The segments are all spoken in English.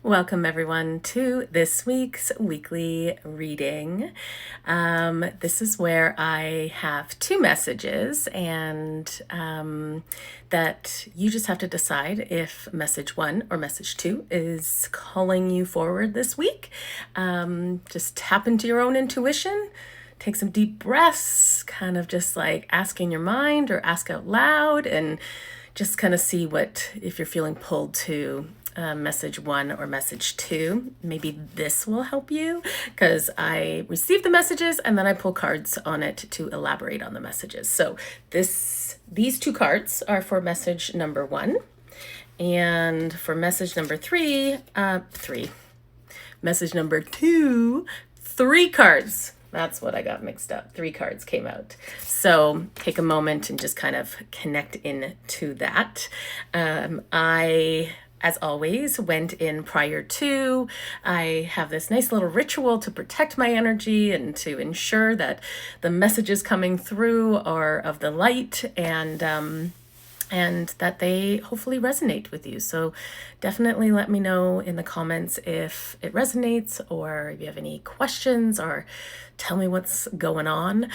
Welcome, everyone, to this week's weekly reading. This is where I have two messages, and that you just have to decide if message one or message two is calling you forward this week. Just tap into your own intuition. Take some deep breaths, kind of just like ask in your mind or ask out loud, and just kind of see if you're feeling pulled to message one or message two. Maybe this will help you because I receive the messages and then I pull cards on it to elaborate on the messages. So these two cards are for message number one, and for message number message number two, three cards. That's what I got mixed up. Three cards came out. So take a moment and just kind of connect into that. I, as always, went in prior to. I have this nice little ritual to protect my energy and to ensure that the messages coming through are of the light and that they hopefully resonate with you. So definitely let me know in the comments if it resonates, or if you have any questions, or tell me what's going on.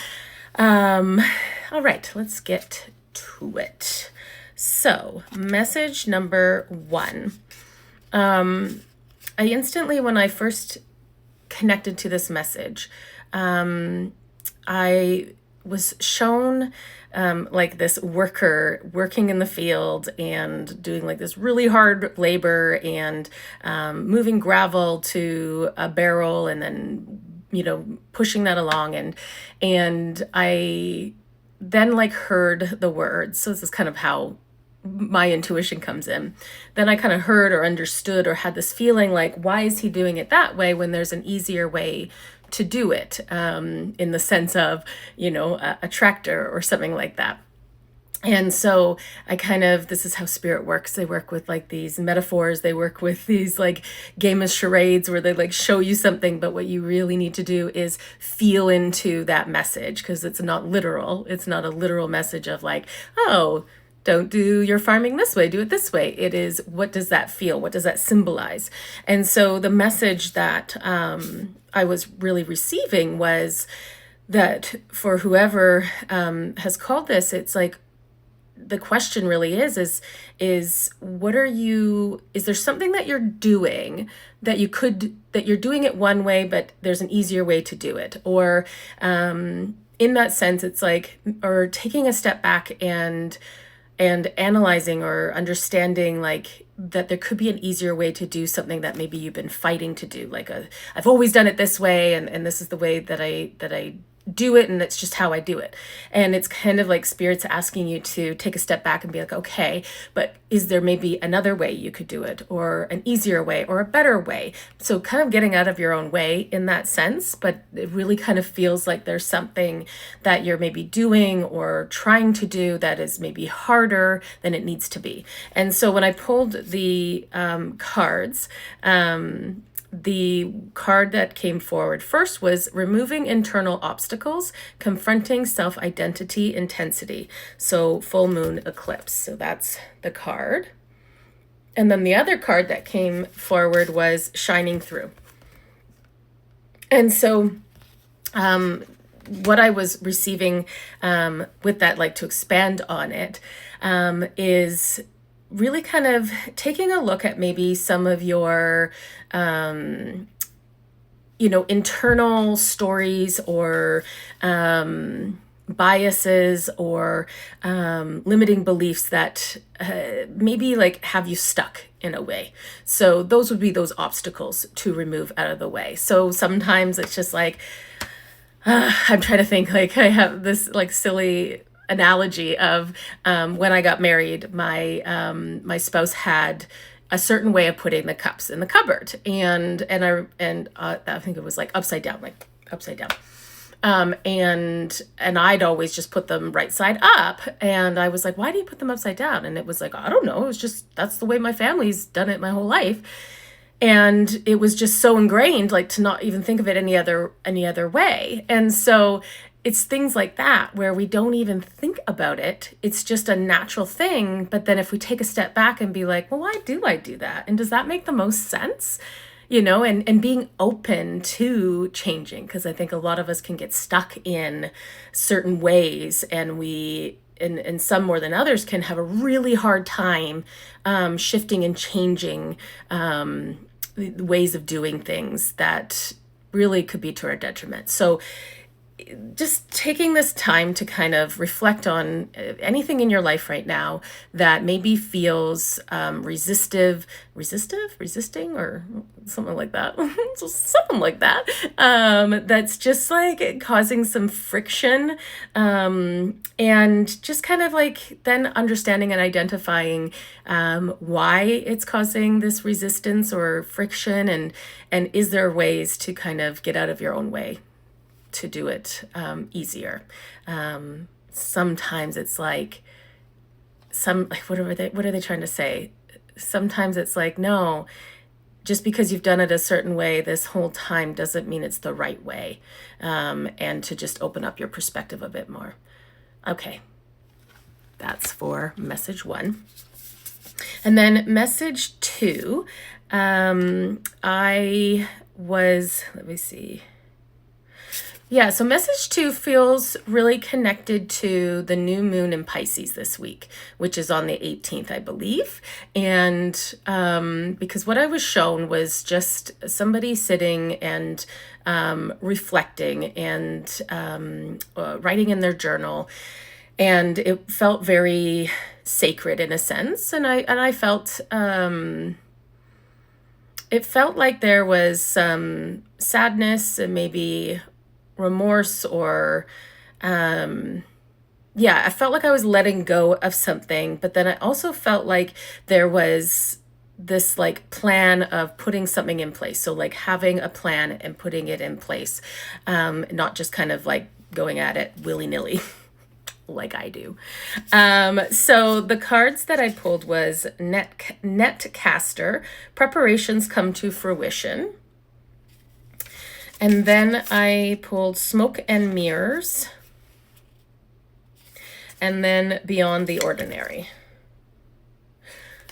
All right, let's get to it. So message number one. I instantly, when I first connected to this message, I was shown like this worker working in the field and doing like this really hard labor and moving gravel to a barrel and then pushing that along, and I then like heard the words. So this is kind of how my intuition comes in. Then I kind of heard or understood or had this feeling like, why is he doing it that way when there's an easier way to do it, in the sense of, a tractor or something like that. And so this is how spirit works. They work with like these metaphors. They work with these like game of charades where they like show you something, but what you really need to do is feel into that message, because it's not literal. It's not a literal message of like, oh, don't do your farming this way, do it this way. It is, what does that feel? What does that symbolize? And so the message that I was really receiving was that for whoever has called this, it's like, the question really is what are you, is there something that you're doing that you're doing it one way, but there's an easier way to do it? Or in that sense, it's like, or taking a step back and analyzing or understanding like that there could be an easier way to do something that maybe you've been fighting to do. Like I've always done it this way, and this is the way that I do it, and that's just how I do it. And it's kind of like spirit's asking you to take a step back and be like, okay, but is there maybe another way you could do it, or an easier way, or a better way? So kind of getting out of your own way in that sense, but it really kind of feels like there's something that you're maybe doing or trying to do that is maybe harder than it needs to be. And so when I pulled the cards, the card that came forward first was removing internal obstacles, confronting self-identity intensity. So full moon eclipse. So that's the card. And then the other card that came forward was shining through. And so what I was receiving with that, like to expand on it, is really kind of taking a look at maybe some of your, internal stories or biases or limiting beliefs that maybe like have you stuck in a way. So those would be those obstacles to remove out of the way. So sometimes it's just like, I'm trying to think, like I have this like silly analogy of when I got married, my spouse had a certain way of putting the cups in the cupboard, and I think it was like upside down, and I'd always just put them right side up, and I was like, why do you put them upside down? And it was like, I don't know, it's just that's the way my family's done it my whole life. And it was just so ingrained, like to not even think of it any other way. And so it's things like that where we don't even think about it. It's just a natural thing. But then if we take a step back and be like, well, why do I do that? And does that make the most sense? And being open to changing, because I think a lot of us can get stuck in certain ways, and and some more than others, can have a really hard time shifting and changing ways of doing things that really could be to our detriment. So just taking this time to kind of reflect on anything in your life right now that maybe feels resisting, or something like that. So something like that. That's just like causing some friction. And just kind of like then understanding and identifying why it's causing this resistance or friction, and is there ways to kind of get out of your own way to do it easier. Sometimes it's like what are they trying to say? Sometimes it's like, no, just because you've done it a certain way this whole time doesn't mean it's the right way. And to just open up your perspective a bit more. Okay, that's for message 1. And then message 2, let me see. Yeah, so message 2 feels really connected to the new moon in Pisces this week, which is on the 18th, I believe. And because what I was shown was just somebody sitting and reflecting and writing in their journal. And it felt very sacred in a sense. And I felt it felt like there was some sadness and maybe remorse, or I felt like I was letting go of something, but then I also felt like there was this like plan of putting something in place. So like having a plan and putting it in place, not just kind of like going at it willy-nilly like I do. So the cards that I pulled was Netcaster, preparations come to fruition. And then I pulled Smoke and Mirrors, and then Beyond the Ordinary.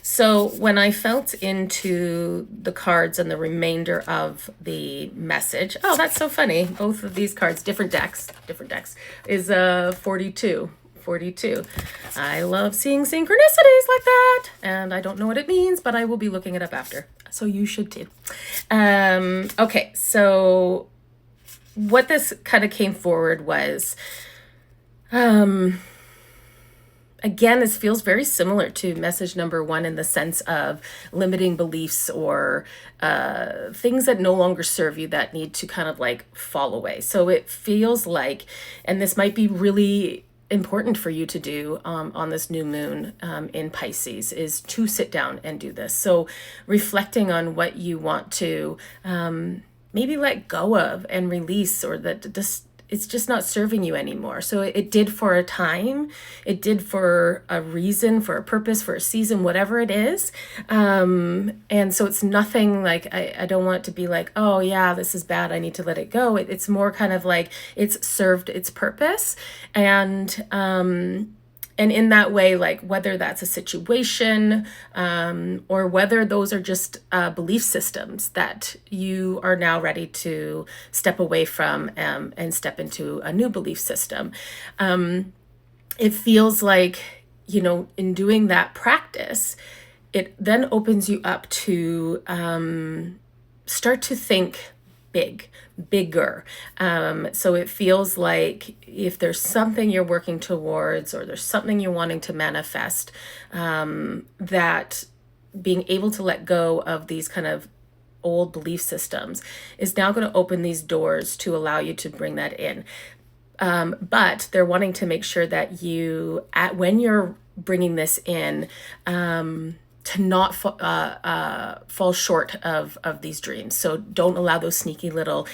So when I felt into the cards and the remainder of the message, oh, that's so funny. Both of these cards, different decks, is 42. I love seeing synchronicities like that, and I don't know what it means, but I will be looking it up after. So you should too. Okay, so what this kind of came forward was, again, this feels very similar to message number 1 in the sense of limiting beliefs or things that no longer serve you that need to kind of like fall away. So it feels like, and this might be really important for you to do on this new moon in Pisces, is to sit down and do this. So reflecting on what you want to maybe let go of and release, or that just it's just not serving you anymore. So it did for a time, it did for a reason, for a purpose, for a season, whatever it is. And so it's nothing like, I don't want it to be like, oh yeah, this is bad, I need to let it go. It's more kind of like it's served its purpose. And in that way, like whether that's a situation or whether those are just belief systems that you are now ready to step away from and step into a new belief system. It feels like, in doing that practice, it then opens you up to start to think bigger. So it feels like if there's something you're working towards, or there's something you're wanting to manifest, that being able to let go of these kind of old belief systems is now going to open these doors to allow you to bring that in. But they're wanting to make sure that when you're bringing this in, to not fall short of these dreams. So don't allow those sneaky little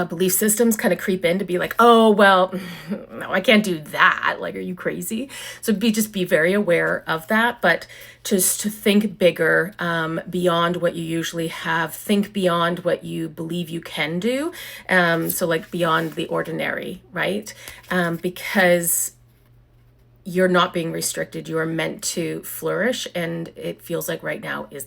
belief systems kind of creep in to be like, oh, well, no, I can't do that. Like, are you crazy? So just be very aware of that, but just to think bigger, beyond what you usually have, think beyond what you believe you can do. So like beyond the ordinary, right? Because you're not being restricted. You are meant to flourish. And it feels like right now is